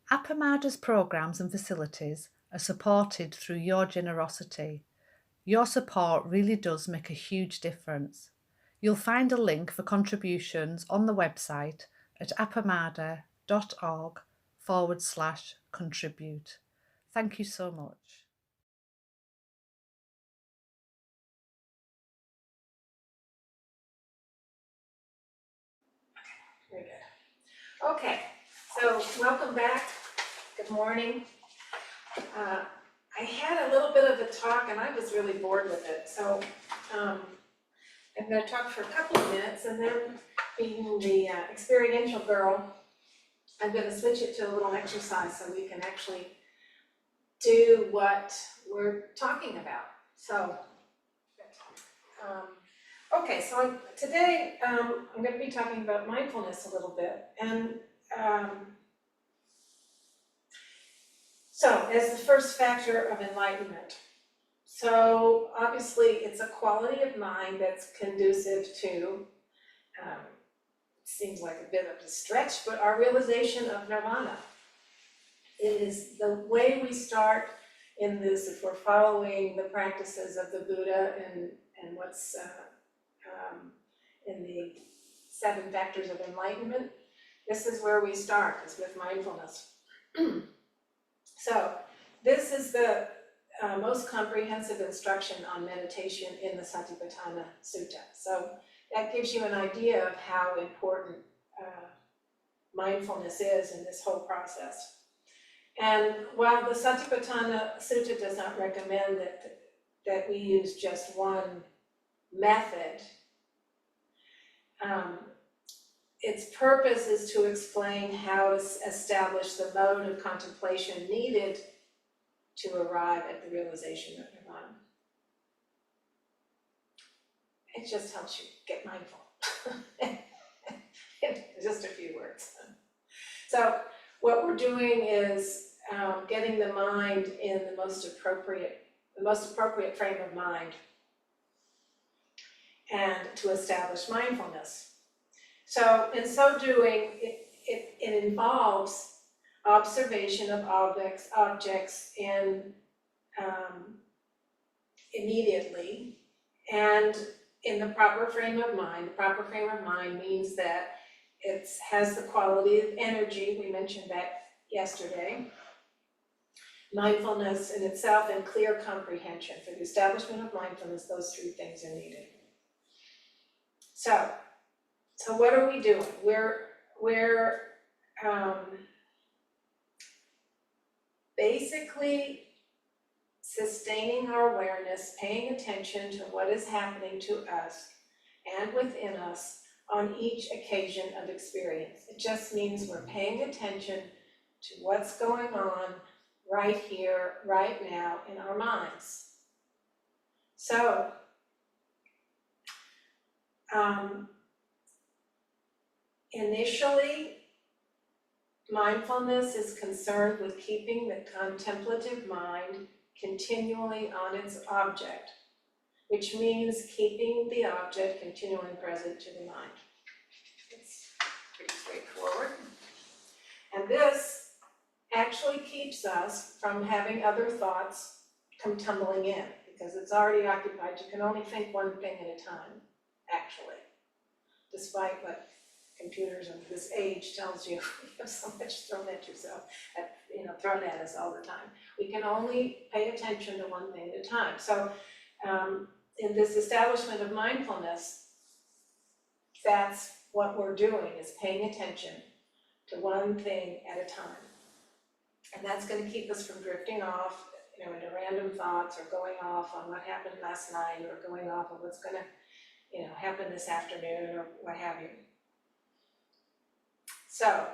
Appamada's programs and facilities are supported through your generosity. Your support really does make a huge difference. You'll find a link for contributions on the website at appamada.org/contribute. Thank you so much. Very good. Okay, so welcome back. Good morning. I had a little bit of a talk and I was really bored with it. So I'm going to talk for a couple of minutes, and then being the experiential girl, I'm going to switch it to a little exercise so we can actually do what we're talking about. So, okay, so today I'm going to be talking about mindfulness a little bit. And so, as the first factor of enlightenment, so obviously it's a quality of mind that's conducive to, it seems like a bit of a stretch, but our realization of nirvana. It is the way we start in this, if we're following the practices of the Buddha and what's in the 7 factors of enlightenment. This is where we start, is with mindfulness. So this is the most comprehensive instruction on meditation in the Satipatthana Sutta. So that gives you an idea of how important mindfulness is in this whole process. And while the Satipatthana Sutta does not recommend that we use just one method, its purpose is to explain how to establish the mode of contemplation needed to arrive at the realization of nirvana. It just helps you get mindful. Just a few words. So what we're doing is getting the mind in the most appropriate frame of mind, and to establish mindfulness. So in so doing, it involves observation of objects immediately and in the proper frame of mind. The proper frame of mind means that it has the quality of energy. We mentioned that yesterday. Mindfulness in itself and clear comprehension. For the establishment of mindfulness, those 3 things are needed. So what are we doing? We're basically sustaining our awareness, paying attention to what is happening to us and within us on each occasion of experience. It just means we're paying attention to what's going on right here, right now in our minds. So, initially, mindfulness is concerned with keeping the contemplative mind continually on its object, which means keeping the object continually present to the mind. It's pretty straightforward. And this actually keeps us from having other thoughts come tumbling in, because it's already occupied. You can only think one thing at a time, actually, despite what computers of this age tells you. You have so much thrown at yourself, thrown at us all the time. We can only pay attention to one thing at a time. So in this establishment of mindfulness, that's what we're doing, is paying attention to one thing at a time. And that's going to keep us from drifting off, into random thoughts, or going off on what happened last night, or going off on what's going to, happen this afternoon, or what have you. So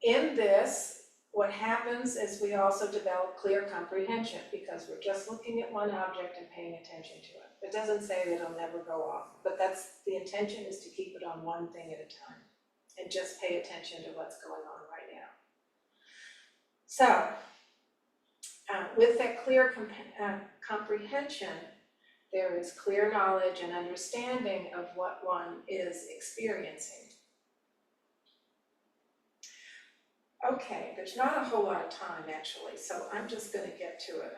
in this, what happens is we also develop clear comprehension, because we're just looking at one object and paying attention to it. It doesn't say that it'll never go off, but that's the intention, is to keep it on one thing at a time and just pay attention to what's going on right now. So with that clear comprehension, there is clear knowledge and understanding of what one is experiencing. Okay, there's not a whole lot of time actually, so I'm just gonna get to it.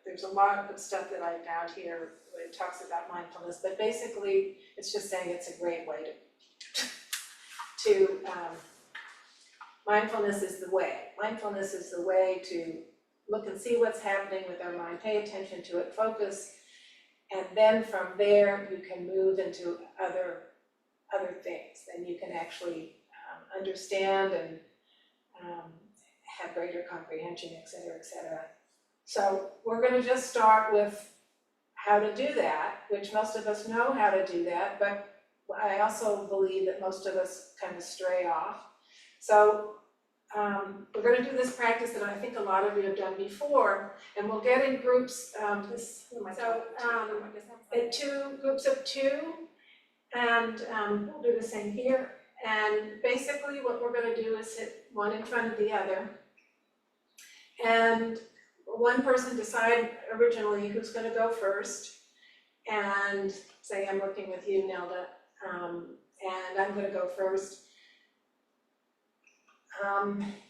There's a lot of good stuff that I found here when it talks about mindfulness, but basically it's just saying it's a great way to mindfulness is the way. Mindfulness is the way to look and see what's happening with our mind, pay attention to it, focus, and then from there you can move into other things. Then you can actually understand and have greater comprehension, et cetera, et cetera. So we're going to just start with how to do that, which most of us know how to do that, but I also believe that most of us kind of stray off. So we're going to do this practice that I think a lot of you have done before, and we'll get in groups, in two groups of two, and we'll do the same here. And basically what we're going to do is sit one in front of the other, and one person decide originally who's going to go first, and say I'm working with you, Nelda, and I'm going to go first.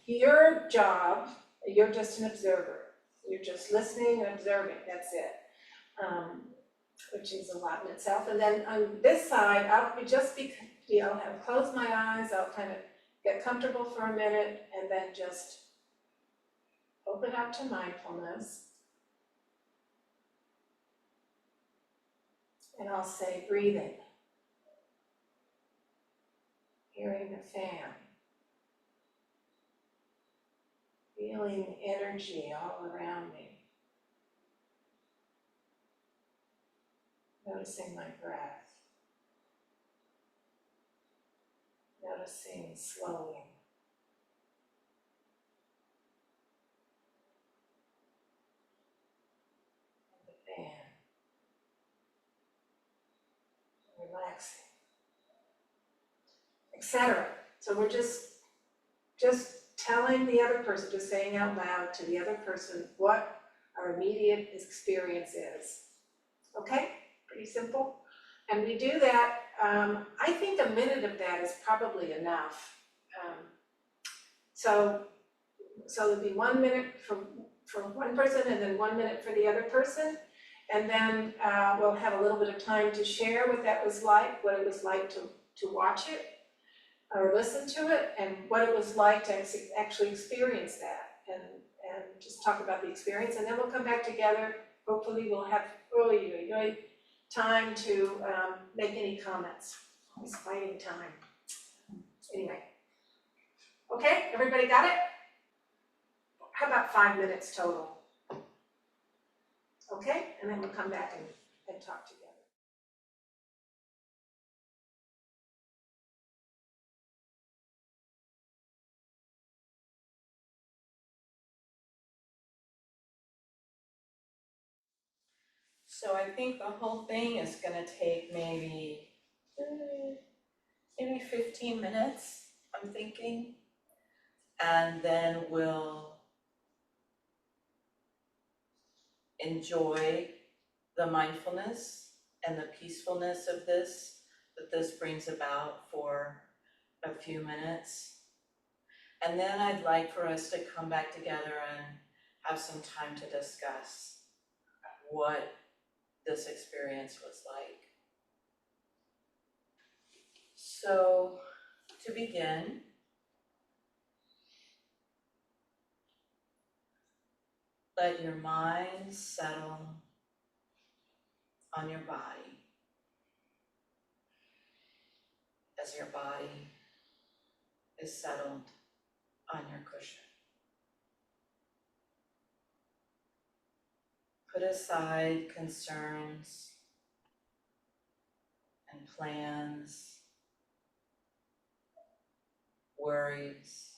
Your job, you're just an observer. You're just listening and observing, that's it, which is a lot in itself. And then on this side, I'll have closed my eyes, I'll kind of get comfortable for a minute, and then just open up to mindfulness. And I'll say breathing, hearing the fan, feeling energy all around me, noticing my breath, noticing slowing, and the fan, relaxing, etc. So we're just telling the other person, just saying out loud to the other person what our immediate experience is. Okay? Pretty simple. And we do that, I think a minute of that is probably enough. So there'll be 1 minute for one person and then 1 minute for the other person. And then we'll have a little bit of time to share what that was like, what it was like to watch it or listen to it, and what it was like to actually experience that, and just talk about the experience. And then we'll come back together. Hopefully we'll have time to make any comments. It's fighting time. Anyway. Okay, everybody got it? How about 5 minutes total? Okay, and then we'll come back and talk together. So I think the whole thing is gonna take maybe 15 minutes, I'm thinking. And then we'll enjoy the mindfulness and the peacefulness of this, that this brings about for a few minutes. And then I'd like for us to come back together and have some time to discuss what this experience was like. So, to begin, let your mind settle on your body as your body is settled on your cushion. Put aside concerns and plans, worries.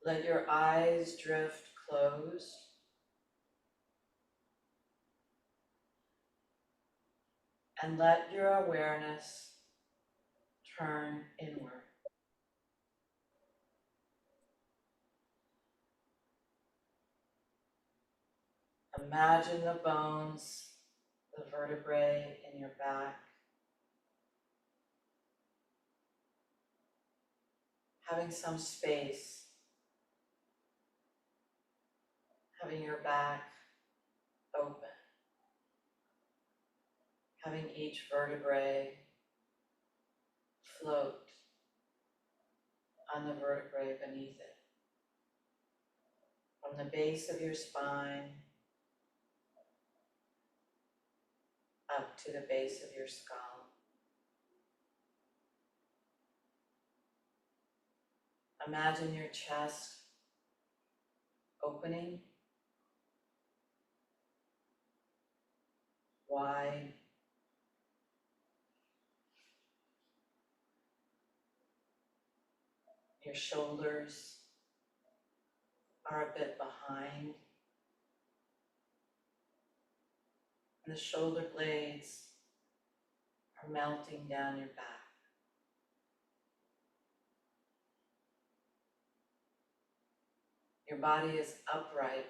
Let your eyes drift closed. And let your awareness turn inward. Imagine the bones, the vertebrae in your back, having some space, having your back open, having each vertebrae float on the vertebrae beneath it. From the base of your spine up to the base of your skull. Imagine your chest opening wide. Your shoulders are a bit behind, and the shoulder blades are melting down your back. Your body is upright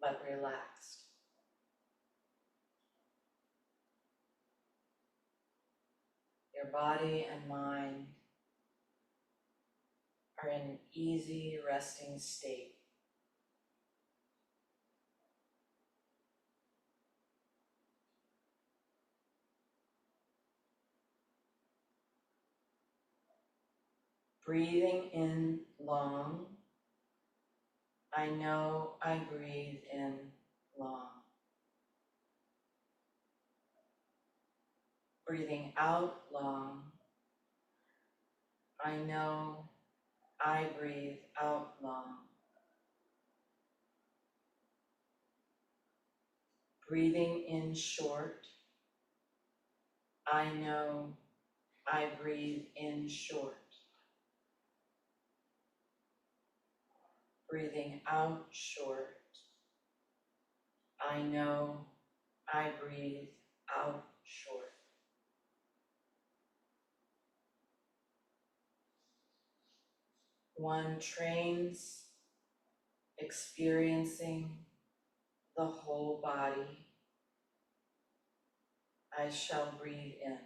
but relaxed. Your body and mind are in an easy resting state. Breathing in long. I know I breathe in long. Breathing out long. I know I breathe out long. Breathing in short. I know I breathe in short. Breathing out short. I know I breathe out short. One trains experiencing the whole body. I shall breathe in.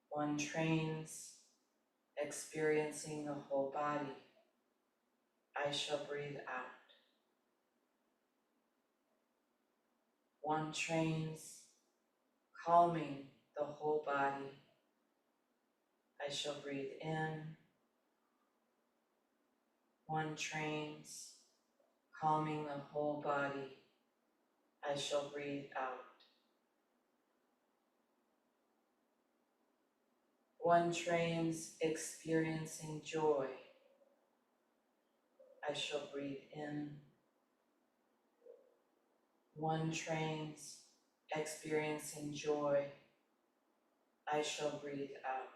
One trains experiencing the whole body. I shall breathe out. One trains calming the whole body. I shall breathe in. One trains calming the whole body. I shall breathe out. One trains experiencing joy. I shall breathe in. One trains experiencing joy. I shall breathe out.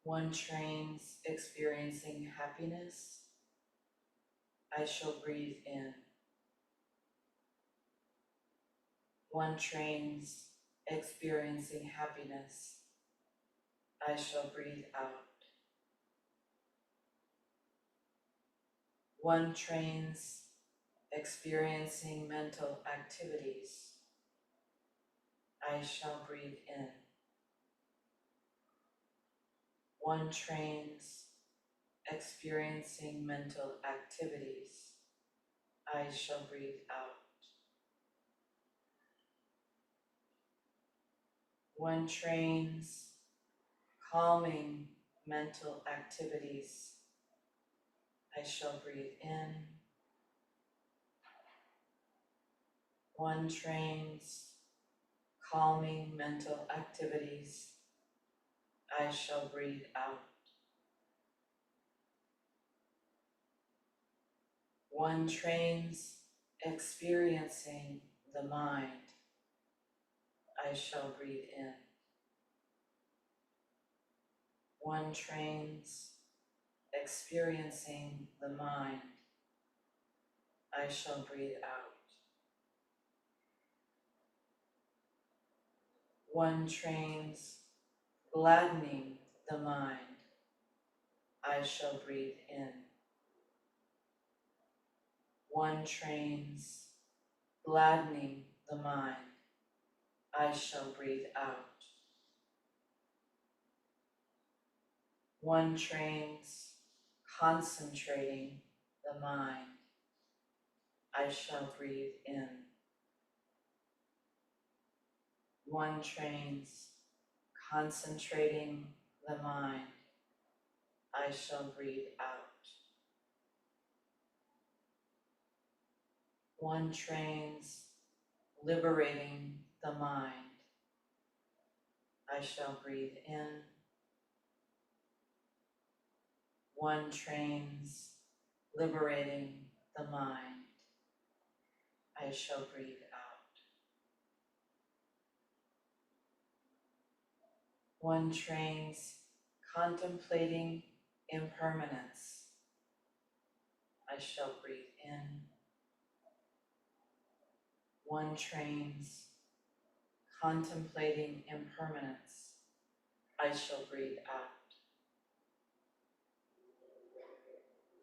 One trains experiencing happiness. I shall breathe in. One trains experiencing happiness. I shall breathe out. One trains experiencing mental activities. I shall breathe in. One trains experiencing mental activities. I shall breathe out. One trains calming mental activities. I shall breathe in. One trains calming mental activities. I shall breathe out. One trains experiencing the mind. I shall breathe in. One trains experiencing the mind. I shall breathe out. One trains gladdening the mind. I shall breathe in. One trains gladdening the mind, I shall breathe out. One trains concentrating the mind, I shall breathe in. One trains concentrating the mind, I shall breathe out. One trains liberating the mind, I shall breathe in. One trains liberating the mind, I shall breathe out. One trains contemplating impermanence, I shall breathe in. One trains contemplating impermanence, I shall breathe out.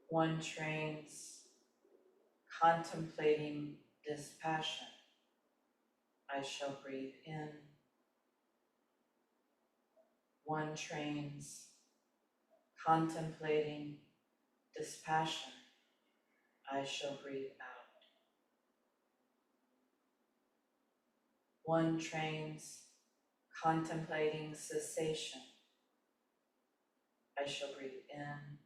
One trains contemplating dispassion, I shall breathe in. One trains contemplating dispassion, I shall breathe out. One trains contemplating cessation, I shall breathe in.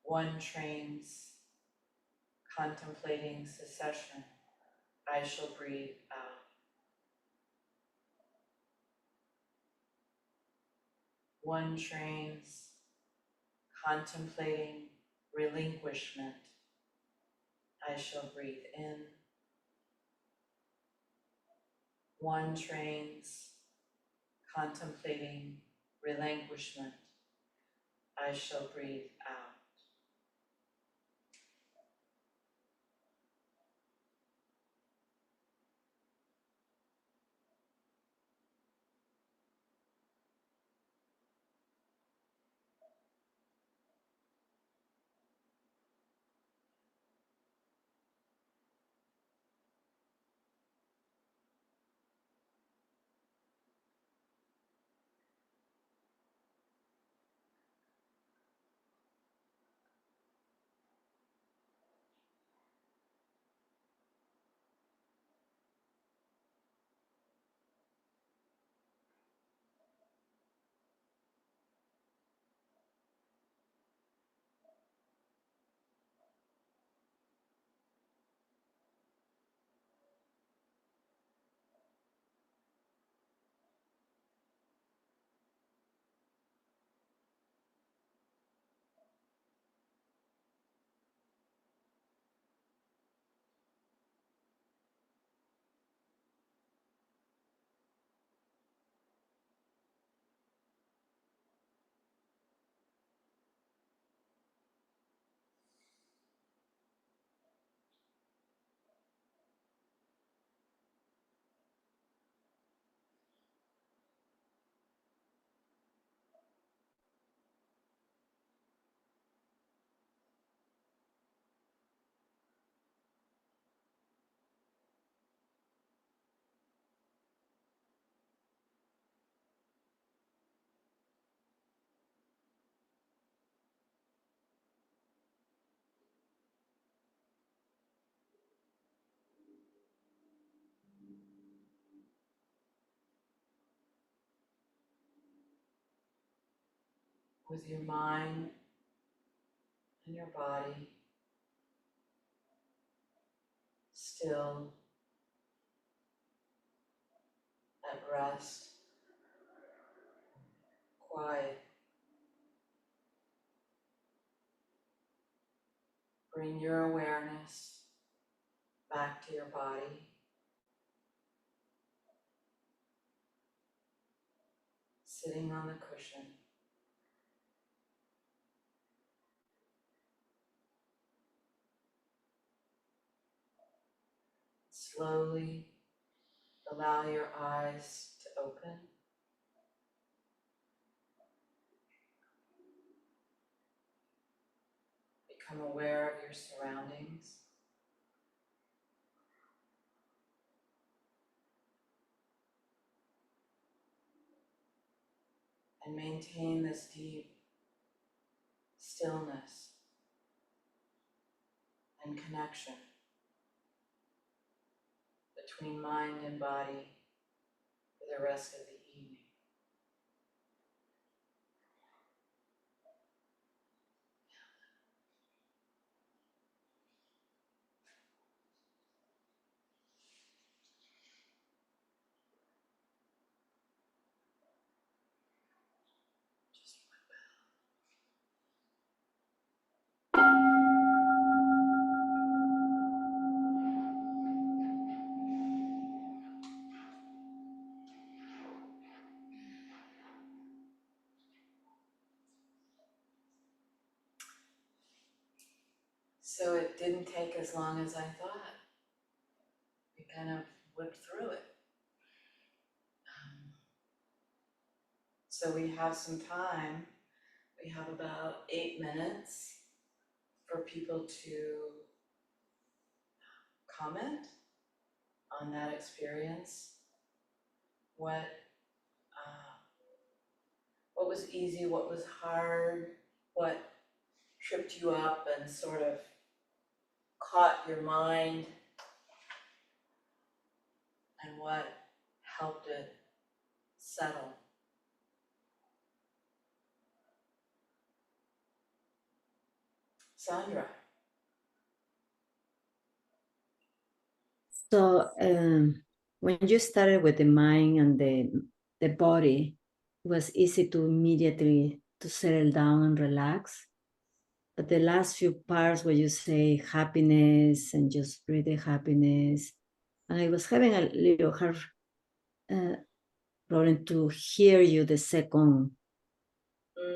One trains contemplating cessation, I shall breathe out. One trains contemplating relinquishment, I shall breathe in. One trains contemplating relinquishment, I shall breathe out. With your mind and your body still, at rest, quiet, bring your awareness back to your body. Sitting on the cushion. Slowly allow your eyes to open. Become aware of your surroundings. and maintain this deep stillness and connection between mind and body for the rest of the evening. So it didn't take as long as I thought. We kind of whipped through it. So we have some time. We have about 8 minutes for people to comment on that experience. What was easy, what was hard, what tripped you up and sort of caught your mind, and what helped it settle. Sandra. So when you started with the mind and the body, it was easy to immediately to settle down and relax. But the last few parts where you say happiness and just breathe the happiness, and I was having a little hard problem to hear you the second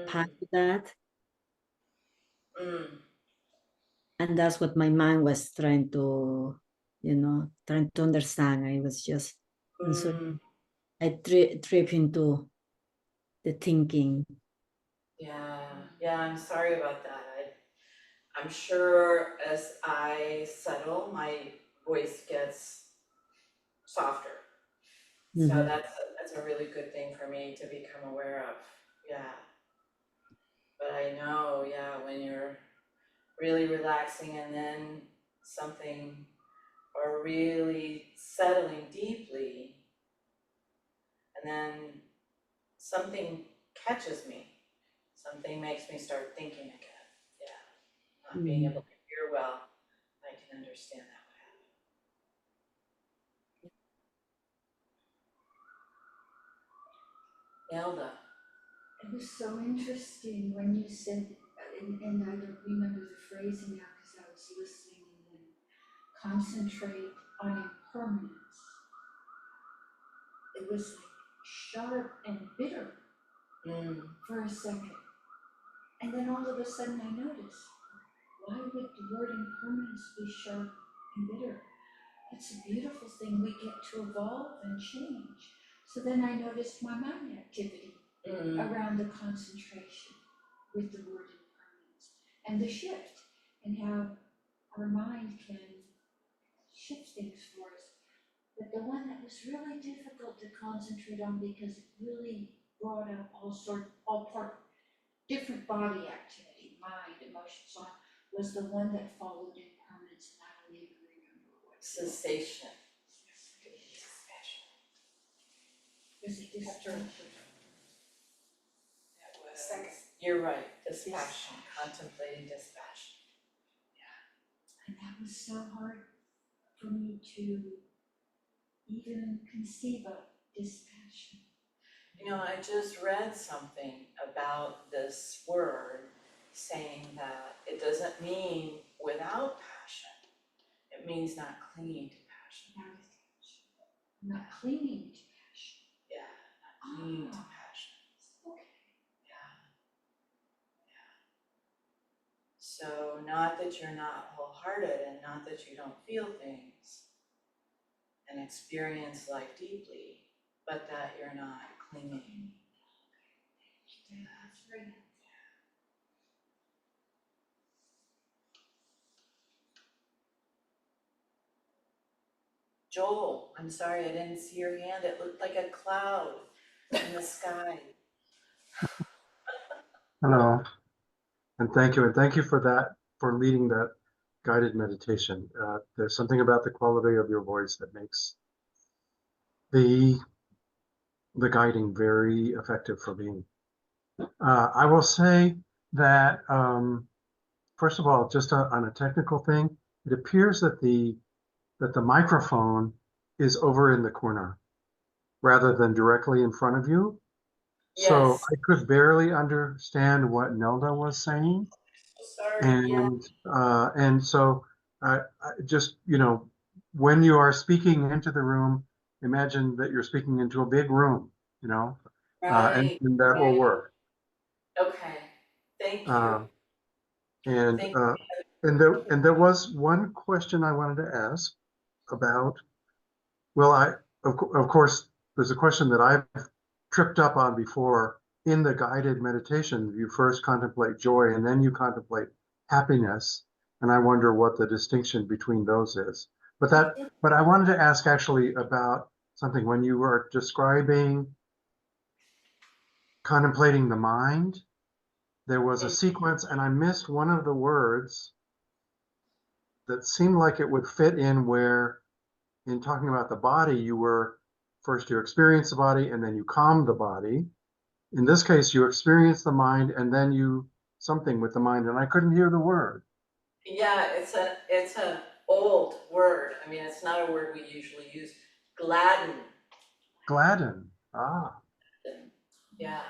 part of that. And that's what my mind was trying to, trying to understand. I was just, and so I trip into the thinking. Yeah, I'm sorry about that. I'm sure as I settle, my voice gets softer. So that's a really good thing for me to become aware of. Yeah. But I know, when you're really relaxing and then something, or really settling deeply, and then something catches me. Something makes me start thinking again. Yeah. Not being able to hear well, I can understand that would happen. Nelda. It was so interesting when you said, and I don't remember the phrasing now because I was listening, and then concentrate on impermanence. It was like sharp and bitter for a second. And then all of a sudden I noticed, why would the word impermanence be sharp and bitter? It's a beautiful thing. We get to evolve and change. So then I noticed my mind activity around the concentration with the word impermanence and the shift and how our mind can shift things for us. But the one that was really difficult to concentrate on because it really brought up different body activity, mind, emotion, so on, was the one that followed impermanence, and I don't even remember what. Cessation. Was it distraction? You're right, dispassion, contemplating dispassion. And that was so hard for me to even conceive of dispassion. I just read something about this word saying that it doesn't mean without passion. It means not clinging to passion. Not clinging to passion. Yeah, not clinging to passion. Okay. Yeah. So not that you're not wholehearted and not that you don't feel things and experience life deeply, but that you're not clinging. That's right. Joel, I'm sorry I didn't see your hand. It looked like a cloud in the sky. Hello, and thank you for that, for leading that guided meditation. There's something about the quality of your voice that makes the guiding very effective for me. I will say that first of all, just on a technical thing, it appears that the microphone is over in the corner rather than directly in front of you. So Yes, I could barely understand what Nelda was saying. sorry, yeah, And so just, when you are speaking into the room, imagine that you're speaking into a big room, you know, right, and that will right, work. okay, thank you, Uh, and thank uh, and there was one question I wanted to ask about. Well, of course, there's a question that I've tripped up on before. In the guided meditation, you first contemplate joy and then you contemplate happiness. And I wonder what the distinction between those is. But I wanted to ask actually about something when you were describing contemplating the mind. There was a you. sequence, and I missed one of the words that seemed like it would fit in where, in talking about the body, you were first you experience the body and then you calm the body. In this case, you experience the mind and then you something with the mind, and I couldn't hear the word. Yeah, it's an old word. I mean, it's not a word we usually use. Gladden. Gladden. Ah. Yeah.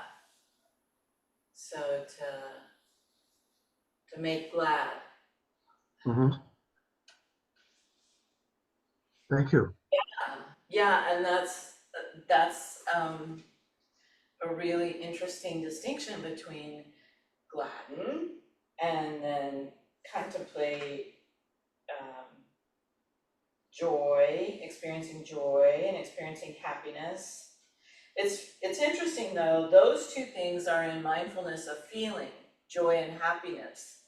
So to make glad. Hmm. Thank you. Yeah, and that's a really interesting distinction between gladden and then contemplate um, joy, experiencing joy and experiencing happiness. It's interesting though, those two things are in mindfulness of feeling, joy and happiness.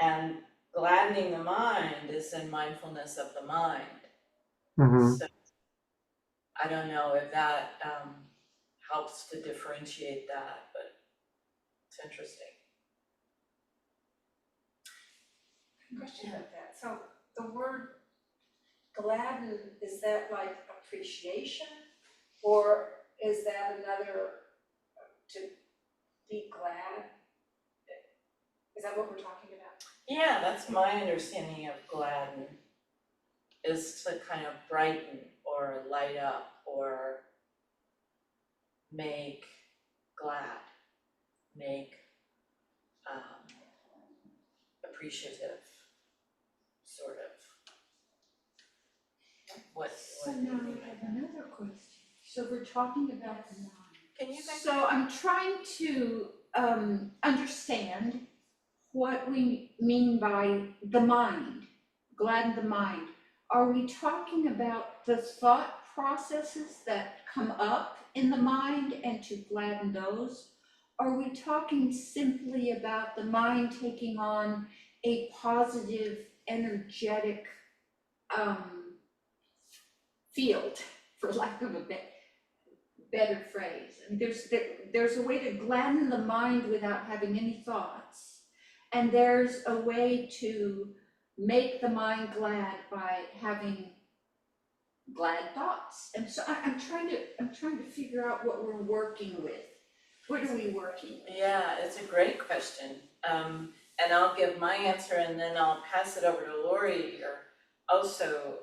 And gladdening the mind is in mindfulness of the mind. Hmm. So I don't know if that helps to differentiate that, but it's interesting. Question about that. So the word gladden, is that like appreciation? Or is that another, to be glad? Is that what we're talking about? Yeah, that's my understanding of gladden, is to kind of brighten or light up or make glad, make appreciative, sort of. So now I have another question. So we're talking about the mind. Can you guys? So I'm trying to understand what we mean by the mind, gladden the mind. Are we talking about the thought processes that come up in the mind and to gladden those? Are we talking simply about the mind taking on a positive, energetic field, for lack of a better phrase? And there's a way to gladden the mind without having any thoughts. And there's a way to make the mind glad by having glad thoughts. And so I'm trying to figure out what we're working with. What are we working with? Yeah, it's a great question. And I'll give my answer and then I'll pass it over to Laurie or also.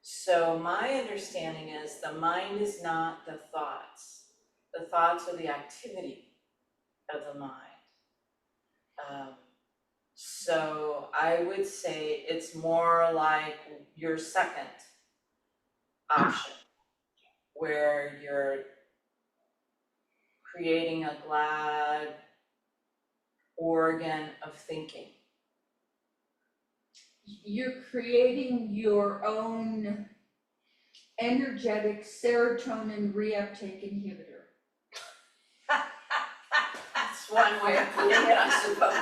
So my understanding is the mind is not the thoughts. The thoughts are the activity of the mind. So I would say it's more like your second option, where you're creating a glad organ of thinking. You're creating your own energetic serotonin reuptake inhibitor. That's one way of putting it, I suppose.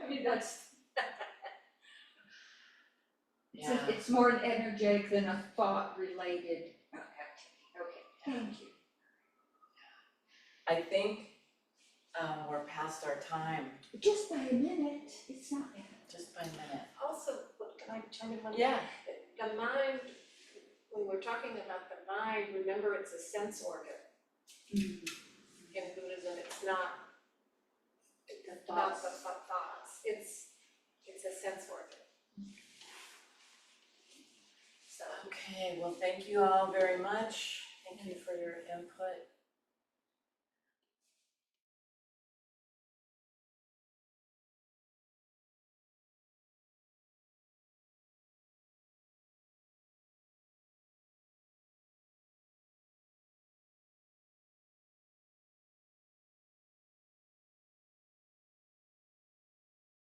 I mean, that's Yeah. It's more an energetic than a thought-related activity. Okay, thank you. I think we're past our time, Just by a minute, it's not bad. just by a minute. Also, can I chime in one? Yeah. The mind, when we're talking about the mind, remember it's a sense organ. In Buddhism, it's not the thoughts, it's a sense organ. So, Okay, well, thank you all very much. Thank you for your input.